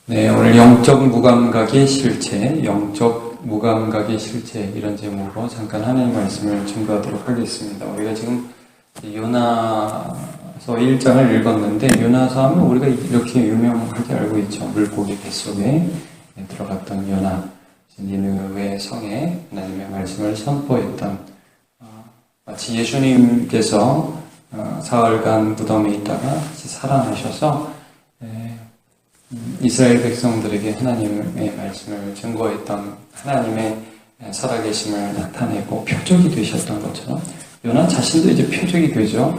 네, 오늘 영적 무감각의 실체, 영적 무감각의 실체 이런 제목으로 잠깐 하나님의 말씀을 증거하도록 하겠습니다. 우리가 지금 요나서 1장을 읽었는데 요나서 하면 우리가 이렇게 유명하게 알고 있죠. 물고기 뱃속에 들어갔던 요나, 니느웨 성에 하나님의 말씀을 선포했던 마치 예수님께서 사흘간 무덤에 있다가 살아나셔서 이스라엘 백성들에게 하나님의 말씀을 증거했던 하나님의 살아계심을 나타내고 표적이 되셨던 것처럼 요나 자신도 이제 표적이 되죠.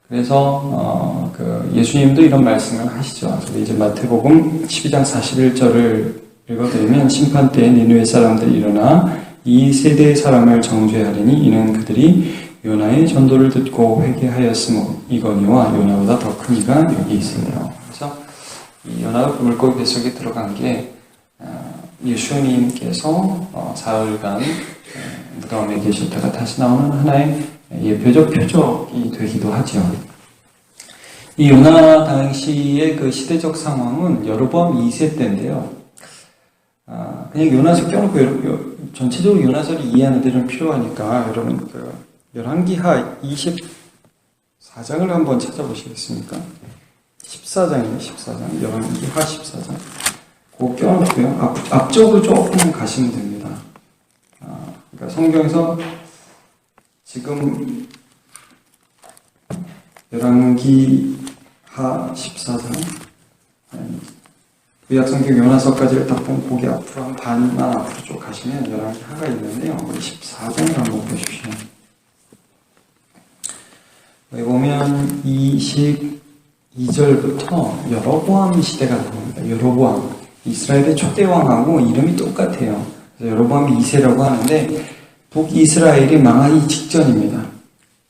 그래서 예수님도 이런 말씀을 하시죠. 이제 마태복음 12장 41절을 읽어드리면 심판 때에 니느웨 사람들이 일어나 이 세대의 사람을 정죄하리니 이는 그들이 요나의 전도를 듣고 회개하였으므이거니와 요나보다 더 큰 이가 여기 있으며. 그래서 이 요나가 물고기 뱃속에 들어간 게 예수님께서 사흘간 무덤에 계셨다가 다시 나오는 하나의 예표적 표적이 되기도 하죠. 이 요나 당시의 그 시대적 상황은 여로보암 2세 때인데요. 그냥 요나서 껴놓고 전체적으로 요나서를 이해하는 데는 필요하니까 여러분 열왕기하 24장을 한번 찾아보시겠습니까? 14장이에요. 14장. 열왕기하 14장. 그거 껴놓고요. 앞쪽을 조금 가시면 됩니다. 그러니까 성경에서 지금 열왕기하 14장 구약성경 요나서까지를 딱 보면 거기 앞으로 한 반만 앞으로 쭉 가시면 열왕기하가 있는데요. 우리 14장을 한번 보십시오. 여기 보면 22절부터 여로보암 시대가 나옵니다. 여로보암. 이스라엘의 초대왕하고 이름이 똑같아요. 그래서 여로보암 2세라고 하는데 북이스라엘이 망하기 직전입니다.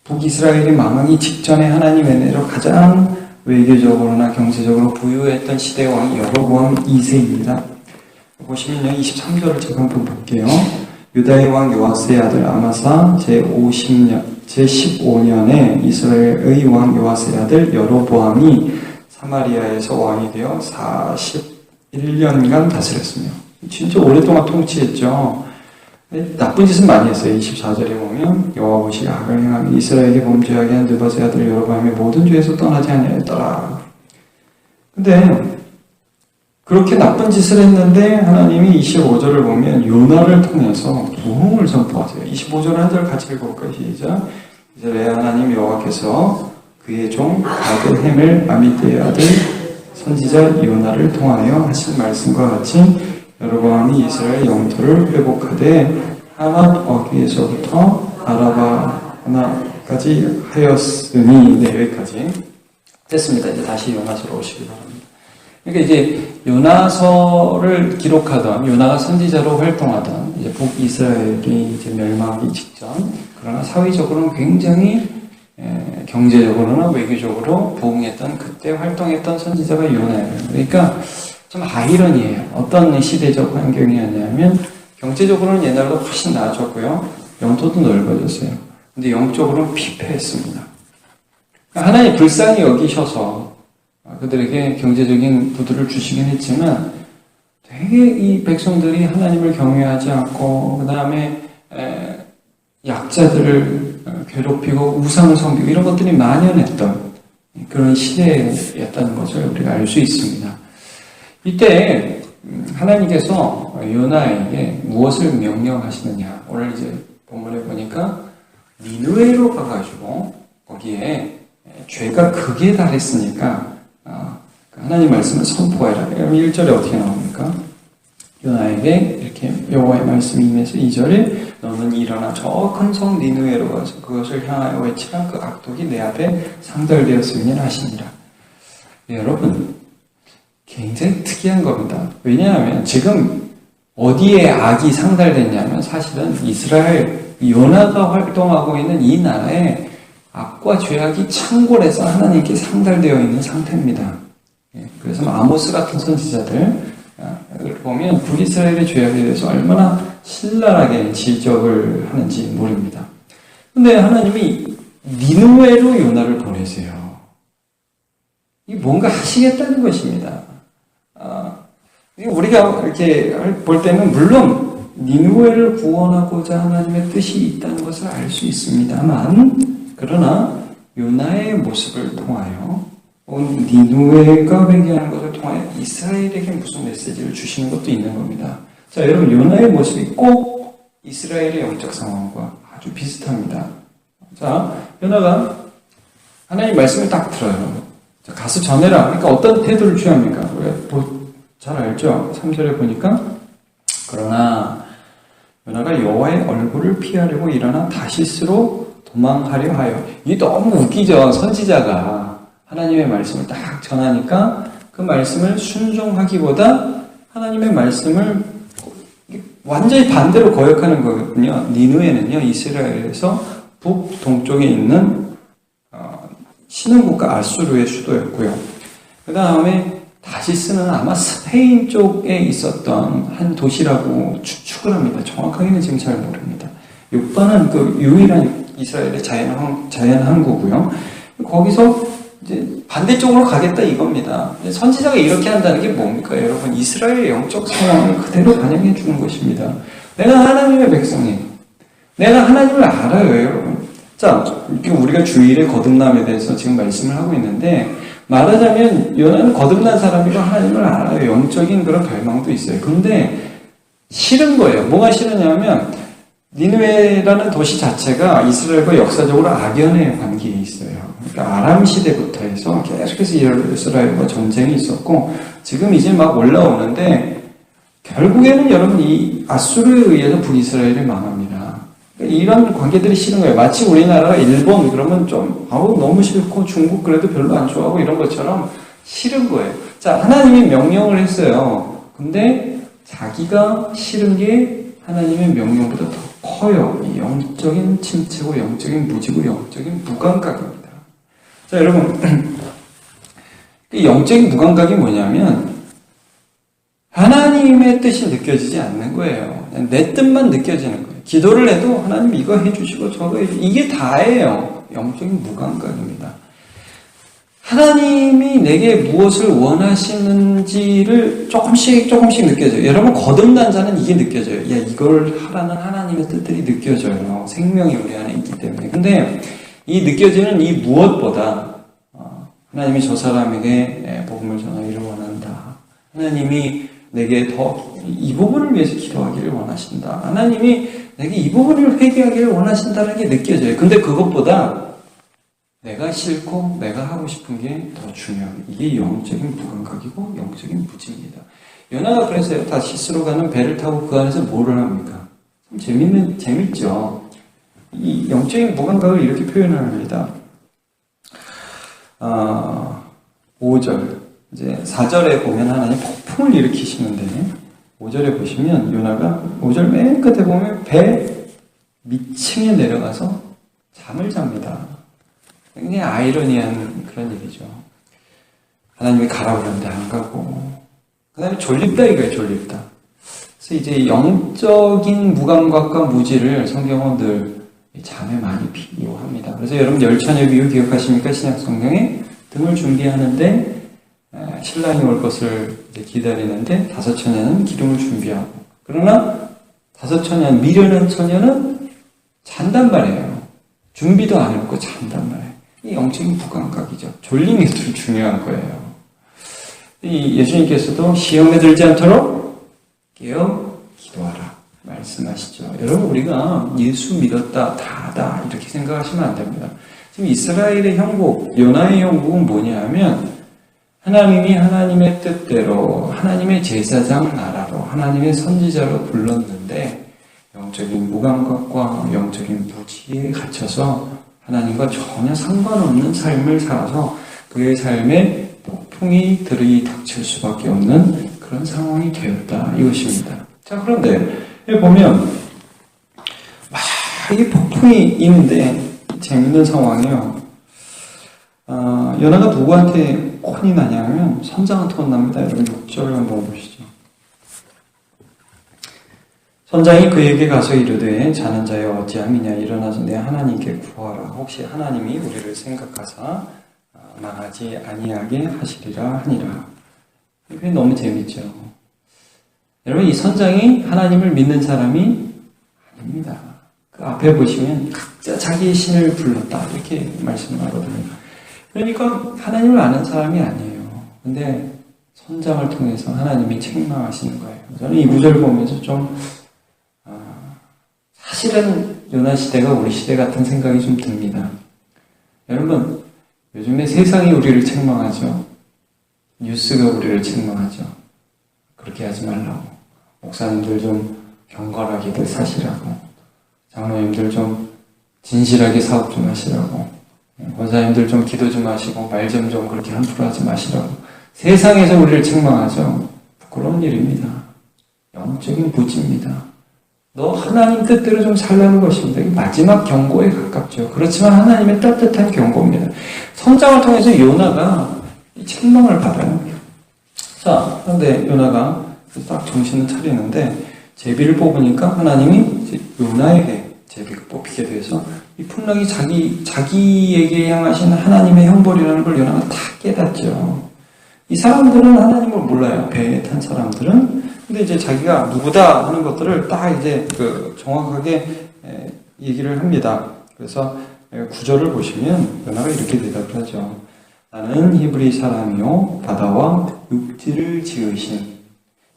북이스라엘이 망하기 직전에 하나님의 은혜로 가장 외교적으로나 경제적으로 부유했던 시대의 왕이 여로보암 2세입니다. 보시면요. 23절을 제가 한번 볼게요. 유다의 왕 요아스의 아들 아마사 제15년에 이스라엘의 왕 요아스의 아들 여로보암이 사마리아에서 왕이 되어 41년간 다스렸으며 진짜 오랫동안 통치했죠. 나쁜 짓은 많이 했어요. 24절에 보면 여호와보시 악을 행하며 이스라엘에게 범죄하게 한 느바스의 아들 여로보암이 모든 죄에서 떠나지 아니하였더라. 근데 그렇게 나쁜 짓을 했는데 하나님이 25절을 보면 요나를 통해서 부흥을 선포하세요. 25절 한 절 같이 읽어볼까요? 시작. 이제 내 하나님 여호와께서 그의 종 바드헤멜 아미떼의 아들 선지자 요나를 통하여 하신 말씀과 같이 여로보암이 이스라엘 영토를 회복하되 하맛 어귀에서부터 아라바 하나까지 하였으니. 네, 여기까지 됐습니다. 이제 다시 요나서로 오시기 바랍니다. 그러니까 이제 요나서를 기록하던 요나가 선지자로 활동하던 이제 북이스라엘이 이제 멸망하기 직전, 그러나 사회적으로는 굉장히 경제적으로나 외교적으로 부흥했던 그때 활동했던 선지자가 요나예요. 그러니까 좀 아이러니해요. 어떤 시대적 환경이었냐면 경제적으로는 옛날보다 훨씬 나아졌고요. 영토도 넓어졌어요. 근데 영적으로는 피폐했습니다. 하나님 불쌍히 여기셔서 그들에게 경제적인 부들을 주시긴 했지만 되게 이 백성들이 하나님을 경외하지 않고 그 다음에 약자들을 괴롭히고 우상을 섬기고 이런 것들이 만연했던 그런 시대였다는 것을 우리가 알 수 있습니다. 이때 하나님께서 요나에게 무엇을 명령하시느냐. 오늘 이제 본문에 보니까 니느웨로 가가지고 거기에 죄가 극에 달했으니까 하나님 말씀을 선포해라. 그럼 1절에 어떻게 나옵니까? 요나에게 이렇게 여호와의 말씀이 임해서 2절에 너는 일어나 저 큰 성 니느웨로 가서 그것을 향하여 외치라. 그 악독이 내 앞에 상달되었으면 하시니라. 네, 여러분 굉장히 특이한 겁니다. 왜냐하면 지금 어디에 악이 상달됐냐면 사실은 이스라엘 요나가 활동하고 있는 이 나라에 악과 죄악이 창궐해서 하나님께 상달되어 있는 상태입니다. 그래서 아모스 같은 선지자들 보면 북이스라엘의 죄악에 대해서 얼마나 신랄하게 지적을 하는지 모릅니다. 근데 하나님이 니느웨로 요나를 보내세요. 이 뭔가 하시겠다는 것입니다. 우리가 이렇게 볼 때는 물론 니누웨를 구원하고자 하나님의 뜻이 있다는 것을 알 수 있습니다만, 그러나 요나의 모습을 통하여 니누웨가 회개하는 것을 통하여 이스라엘에게 무슨 메시지를 주시는 것도 있는 겁니다. 자, 여러분, 요나의 모습이 꼭 이스라엘의 영적 상황과 아주 비슷합니다. 자, 요나가 하나님 말씀을 딱 들어요. 자, 가서 전해라. 그러니까 어떤 태도를 취합니까? 우리가 잘 알죠? 3절에 보니까, 그러나 요나가 여호와의 얼굴을 피하려고 일어나 다시스로 도망하려 하여. 이게 너무 웃기죠. 선지자가 하나님의 말씀을 딱 전하니까 그 말씀을 순종하기보다 하나님의 말씀을 완전히 반대로 거역하는 거거든요. 니누에는요, 이스라엘에서 북동쪽에 있는 신흥국가 아수르의 수도였고요. 그 다음에 다시스는 아마 스페인 쪽에 있었던 한 도시라고 추측을 합니다. 정확하게는 지금 잘 모릅니다. 육바는 그 유일한 이스라엘의 자연 항구고요. 거기서 이제 반대쪽으로 가겠다 이겁니다. 선지자가 이렇게 한다는 게 뭡니까? 여러분, 이스라엘의 영적 상황을 그대로 반영해 주는 것입니다. 내가 하나님의 백성이에요. 내가 하나님을 알아요, 여러분. 자, 이렇게 우리가 주일의 거듭남에 대해서 지금 말씀을 하고 있는데, 말하자면 요나는 거듭난 사람이고 하나님을 알아요. 영적인 그런 갈망도 있어요. 근데 싫은 거예요. 뭐가 싫으냐면 니느웨라는 도시 자체가 이스라엘과 역사적으로 악연의 관계에 있어요. 그러니까 아람 시대부터 해서 계속해서 이스라엘과 전쟁이 있었고, 지금 이제 막 올라오는데 결국에는 여러분 이 아수르에 의해서 북이스라엘이 망합니다. 이런 관계들이 싫은 거예요. 마치 우리나라가 일본 그러면 좀 너무 싫고 중국 그래도 별로 안 좋아하고 이런 것처럼 싫은 거예요. 자, 하나님이 명령을 했어요. 근데 자기가 싫은 게 하나님의 명령보다 더 커요. 이 영적인 침체고 영적인 무지고 영적인 무감각입니다. 자, 여러분, 이 영적인 무감각이 뭐냐면 하나님의 뜻이 느껴지지 않는 거예요. 그냥 내 뜻만 느껴지는 거예요. 기도를 해도 하나님 이거 해주시고 저거 해주시고 이게 다예요. 영적인 무감각입니다. 하나님이 내게 무엇을 원하시는지를 조금씩 느껴져요. 여러분, 거듭난 자는 이게 느껴져요. 야, 이걸 하라는 하나님의 뜻들이 느껴져요. 생명이 우리 안에 있기 때문에. 근데 이 느껴지는 이 무엇보다 하나님이 저 사람에게 복음을 전하기를 원한다. 하나님이 내게 더 이 부분을 위해서 기도하기를 원하신다. 하나님이 내게 이 부분을 회개하기를 원하신다는 게 느껴져요. 근데 그것보다 내가 싫고 내가 하고 싶은 게 더 중요합니다. 이게 영적인 무감각이고 영적인 무지입니다. 요나가 그래서 다시스로 가는 배를 타고 그 안에서 뭐를 합니까? 참 재밌죠. 이 영적인 무감각을 이렇게 표현을 합니다. 5절. 이제 4절에 보면 하나님 폭풍을 일으키시는데 5절에 보시면 요나가 5절 맨 끝에 보면 배 밑층에 내려가서 잠을 잡니다. 굉장히 아이러니한 그런 얘기죠. 하나님이 가라고 그러는데 안 가고, 그 다음에 졸립다 이거예요. 졸립다. 그래서 이제 영적인 무감각과 무지를 성경은 늘 잠에 많이 비유합니다. 그래서 여러분 열처녀 비유 기억하십니까? 신약 성경에 등을 준비하는데 신랑이 올 것을 이제 기다리는데 다섯 처녀는 기름을 준비하고, 그러나 다섯 처녀, 미련한 처녀는 잔단 말이에요. 준비도 안 해놓고 잔단 말이에요. 이 영적인 무감각이죠. 졸림이 더 중요한 거예요. 이 예수님께서도 시험에 들지 않도록 깨어 기도하라 말씀하시죠. 여러분, 우리가 예수 믿었다 다다 이렇게 생각하시면 안 됩니다. 지금 이스라엘의 형국, 요나의 형국은 뭐냐 하면 하나님이 하나님의 뜻대로 하나님의 제사장 나라로 하나님의 선지자로 불렀는데 영적인 무감각과 영적인 무지에 갇혀서 하나님과 전혀 상관없는 삶을 살아서 그의 삶에 폭풍이 들이닥칠 수밖에 없는 그런 상황이 되었다 이것입니다. 자, 그런데 여기 보면 이 폭풍이 있는데 재밌는 상황이요. 요나가 누구한테 혼이 나냐면 선장한테 혼납니다. 여러분 6절을 한번 보시죠. 선장이 그에게 가서 이르되 자는 자여 어찌함이냐 일어나서 내 하나님께 구하라. 혹시 하나님이 우리를 생각하사 망하지 아니하게 하시리라 하니라. 이게 너무 재밌죠. 여러분, 이 선장이 하나님을 믿는 사람이 아닙니다. 그 앞에 보시면 각자 자기의 신을 불렀다 이렇게 말씀을 하거든요. 그러니까 하나님을 아는 사람이 아니에요. 근데 선장을 통해서 하나님이 책망하시는 거예요. 저는 이 구절을 보면서 좀 사실은 요나 시대가 우리 시대 같은 생각이 좀 듭니다. 여러분, 요즘에 세상이 우리를 책망하죠. 뉴스가 우리를 책망하죠. 그렇게 하지 말라고. 목사님들 좀 경건하게들 사시라고. 장로님들 좀 진실하게 사업 좀 하시라고. 권사님들 좀 기도 좀 하시고 말 좀 그렇게 함부로 하지 마시라고. 세상에서 우리를 책망하죠. 부끄러운 일입니다. 영적인 부지입니다. 너 하나님 뜻대로 좀 살라는 것입니다. 이게 마지막 경고에 가깝죠. 그렇지만 하나님의 따뜻한 경고입니다. 선장을 통해서 요나가 이 책망을 받아요. 자, 그런데 요나가 딱 정신을 차리는데 제비를 뽑으니까 하나님이 요나에게 제비가 뽑히게 돼서 이 풍랑이 자기에게 향하신 하나님의 형벌이라는 걸 요나가 다 깨닫죠. 이 사람들은 하나님을 몰라요. 배에 탄 사람들은. 근데 이제 자기가 누구다 하는 것들을 딱 이제 정확하게 얘기를 합니다. 그래서 9절을 보시면 요나가 이렇게 대답을 하죠. 나는 히브리 사람이요 바다와 육지를 지으신.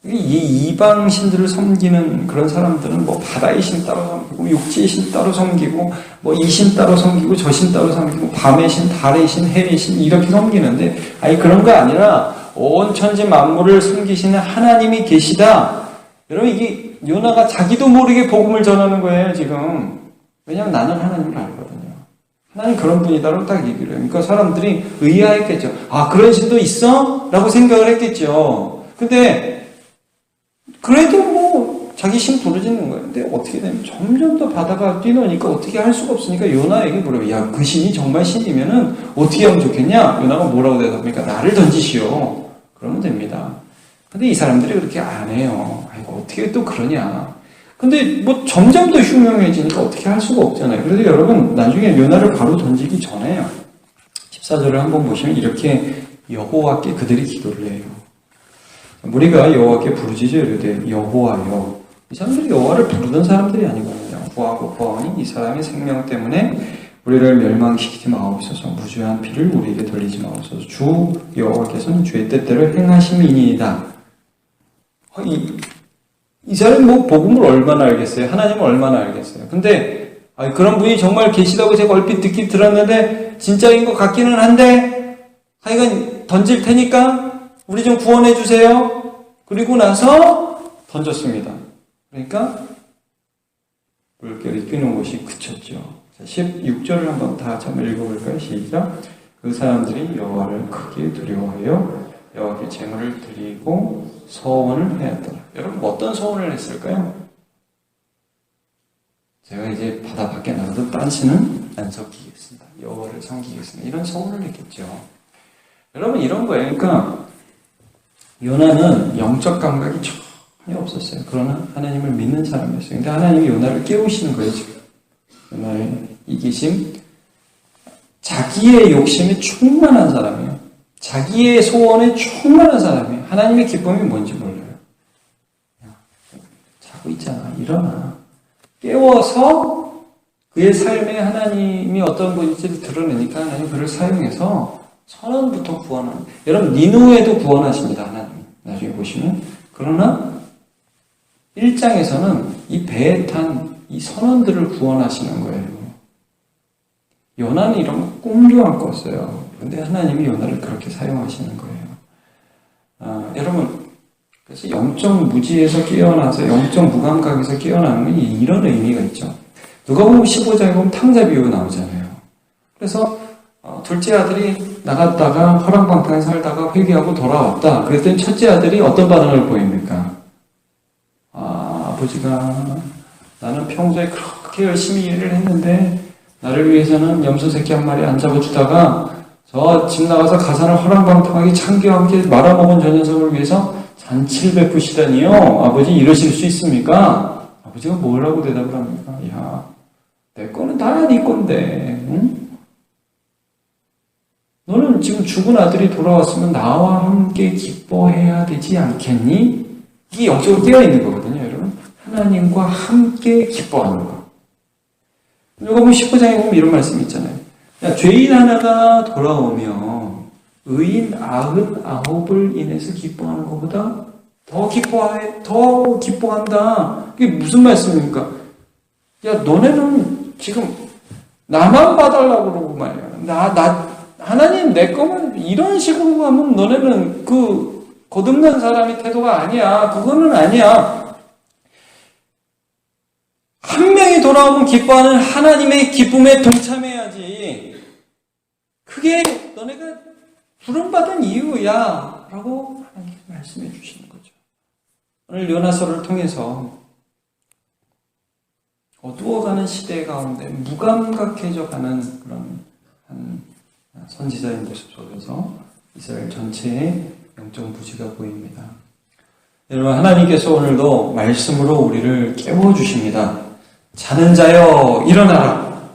이 이방 신들을 섬기는 그런 사람들은 뭐 바다의 신 따로 섬기고 육지의 신 따로 섬기고 뭐 이 신 따로 섬기고 저 신 따로 섬기고 밤의 신, 달의 신, 해의 신 이렇게 섬기는데 아니 그런 거 아니라 온 천지 만물을 섬기시는 하나님이 계시다. 여러분 이게 요나가 자기도 모르게 복음을 전하는 거예요 지금. 왜냐하면 나는 하나님을 알거든요. 하나님 그런 분이다라고 딱 얘기를 해요. 그러니까 사람들이 의아했겠죠. 아 그런 신도 있어? 라고 생각을 했겠죠. 근데 그래도 뭐 자기 신 부르짖는 거예요. 근데 어떻게 되면 점점 더 바다가 뛰노니까 어떻게 할 수가 없으니까 요나에게 물어요. 야 그 신이 정말 신이면은 어떻게 하면 좋겠냐? 요나가 뭐라고 대답합니까? 나를 던지시오. 그러면 됩니다. 근데 이 사람들이 그렇게 안 해요. 아이고 어떻게 또 그러냐. 근데 뭐 점점 더 흉흉해지니까 어떻게 할 수가 없잖아요. 그래서 여러분 나중에 요나를 바로 던지기 전에요. 14절을 한번 보시면 이렇게 여호와께 그들이 기도를 해요. 우리가 여호와께 부르짖어 이르되 여호와여. 이 사람들이 여호와를 부르던 사람들이 아니거든요. 구하고 구하오니 이 사람의 생명 때문에 우리를 멸망시키지 마옵소서. 무죄한 피를 우리에게 돌리지 마옵소서. 주 여호와께서는 주의 뜻대로 행하심이니이다. 이 사람이 뭐 복음을 얼마나 알겠어요? 하나님을 얼마나 알겠어요? 근데 그런 분이 정말 계시다고 제가 얼핏 듣기 들었는데 진짜인 것 같기는 한데 하여간 던질 테니까 우리 좀 구원해 주세요. 그리고 나서 던졌습니다. 그러니까 물결이 뛰는 곳이 그쳤죠. 16절을 한번 다 한번 읽어볼까요? 시작. 그 사람들이 여호와를 크게 두려워하여 여호와께 제물을 드리고 서원을 하였더라. 여러분 어떤 서원을 했을까요? 제가 이제 바다 밖에 나가도 딴시는 안 섬기겠습니다. 여호와를 섬기겠습니다. 이런 서원을 했겠죠. 여러분 이런 거예요. 그러니까 요나는 영적 감각이 전혀 없었어요. 그러나 하나님을 믿는 사람이었어요. 근데 하나님이 요나를 깨우시는 거예요 지금. 요나의 이기심, 자기의 욕심에 충만한 사람이에요. 자기의 소원에 충만한 사람이에요. 하나님의 기쁨이 뭔지 몰라요. 자고 있잖아. 일어나. 깨워서 그의 삶에 하나님이 어떤 분인지를 드러내니까 하나님 그를 사용해서 선원부터 구원하는. 여러분 니누에도 구원하십니다. 하나님. 나중에 보시면. 그러나 1장에서는 이 배에 탄 이 선원들을 구원하시는 거예요. 요나는 이런 거 꿈도 안 꿨어요. 근데 하나님이 요나를 그렇게 사용하시는 거예요. 여러분 그래서 영적 무지에서 깨어나서 영적 무감각에서 깨어나는 건 이런 의미가 있죠. 누가복음 15장에 보면 탕자 비유 나오잖아요. 그래서 둘째 아들이 나갔다가 허랑방탕에 살다가 회개하고 돌아왔다. 그랬더니 첫째 아들이 어떤 반응을 보입니까? 아버지가 나는 평소에 그렇게 열심히 일을 했는데 나를 위해서는 염소 새끼 한 마리 안 잡아주다가 저 집 나가서 가산을 허랑방탕하게 창기하게 말아먹은 저 녀석을 위해서 잔치를 베푸시다니요. 아버지 이러실 수 있습니까? 아버지가 뭐라고 대답을 합니까? 야, 내 거는 다 네 건데 응? 너는 지금 죽은 아들이 돌아왔으면 나와 함께 기뻐해야 되지 않겠니? 이게 영적으로 깨어 있는 거거든요, 여러분. 하나님과 함께 기뻐하는 거. 요거보면 19장에 보면 이런 말씀이 있잖아요. 야, 죄인 하나가 돌아오면 의인 99을 인해서 기뻐하는 것보다 더 기뻐한다. 이게 무슨 말씀입니까? 야, 너네는 지금 나만 봐달라고 그러고 말이야. 하나님 내 거면 이런 식으로 가면 너네는 거듭난 사람의 태도가 아니야. 그거는 아니야. 한 명이 돌아오면 기뻐하는 하나님의 기쁨에 동참해야지. 그게 너네가 부름받은 이유야. 라고 하나님 말씀해 주시는 거죠. 오늘 요나서를 통해서 어두워가는 시대 가운데 무감각해져가는 그런 한 선지자인 모습 속에서 이스라엘 전체의 영적 부지가 보입니다. 여러분, 하나님께서 오늘도 말씀으로 우리를 깨워주십니다. 자는 자여 일어나라.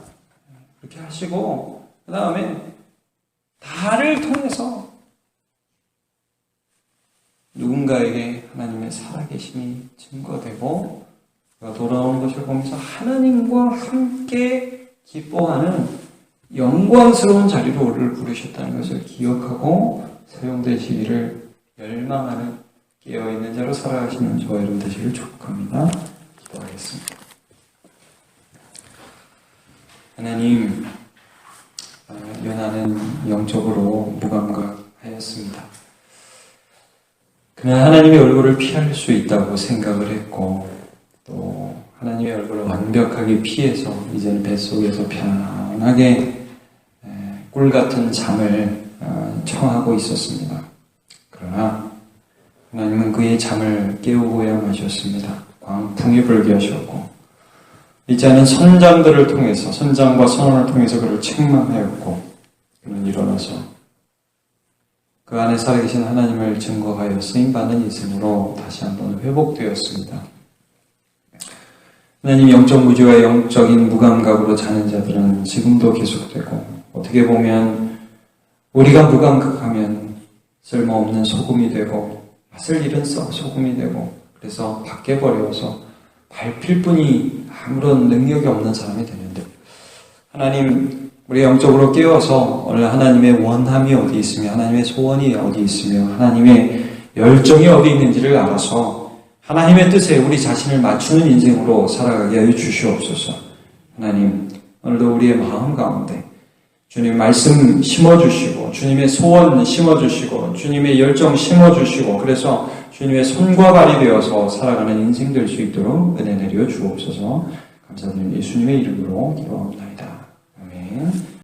그렇게 하시고 그 다음에 나를 통해서 누군가에게 하나님의 살아계심이 증거되고 그가 돌아오는 것을 보면서 하나님과 함께 기뻐하는 영광스러운 자리로 우리를 부르셨다는 것을 기억하고 사용되시기를 열망하는 깨어있는 자로 살아가시는 저와 여러분 되시기를 축복합니다. 기도하겠습니다. 하나님, 요나는 영적으로 무감각하였습니다. 그는 하나님의 얼굴을 피할 수 있다고 생각을 했고 또 하나님의 얼굴을 완벽하게 피해서 이제는 뱃속에서 편안하게 꿀같은 잠을 청하고 있었습니다. 그러나 하나님은 그의 잠을 깨우고야 마셨습니다. 광풍이 불게 하셨고 이제는 선장들을 통해서 선장과 선원을 통해서 그를 책망하였고 그는 일어나서 그 안에 살아계신 하나님을 증거하여 쓰임받는 인생으로 다시 한번 회복되었습니다. 하나님 영적 무지와 영적인 무감각으로 자는 자들은 지금도 계속되고 어떻게 보면 우리가 무감각하면 쓸모없는 소금이 되고 맛을 잃은 소금이 되고 그래서 밖에 버려서 밟힐 뿐이 아무런 능력이 없는 사람이 되는데 하나님 우리 영적으로 깨워서 오늘 하나님의 원함이 어디 있으며 하나님의 소원이 어디 있으며 하나님의 열정이 어디 있는지를 알아서 하나님의 뜻에 우리 자신을 맞추는 인생으로 살아가게 하여 주시옵소서. 하나님 오늘도 우리의 마음 가운데 주님 말씀 심어주시고 주님의 소원 심어주시고 주님의 열정 심어주시고 그래서 주님의 손과 발이 되어서 살아가는 인생 될 수 있도록 은혜 내려 주옵소서. 감사드립니다. 예수님의 이름으로 기도합니다. 아멘.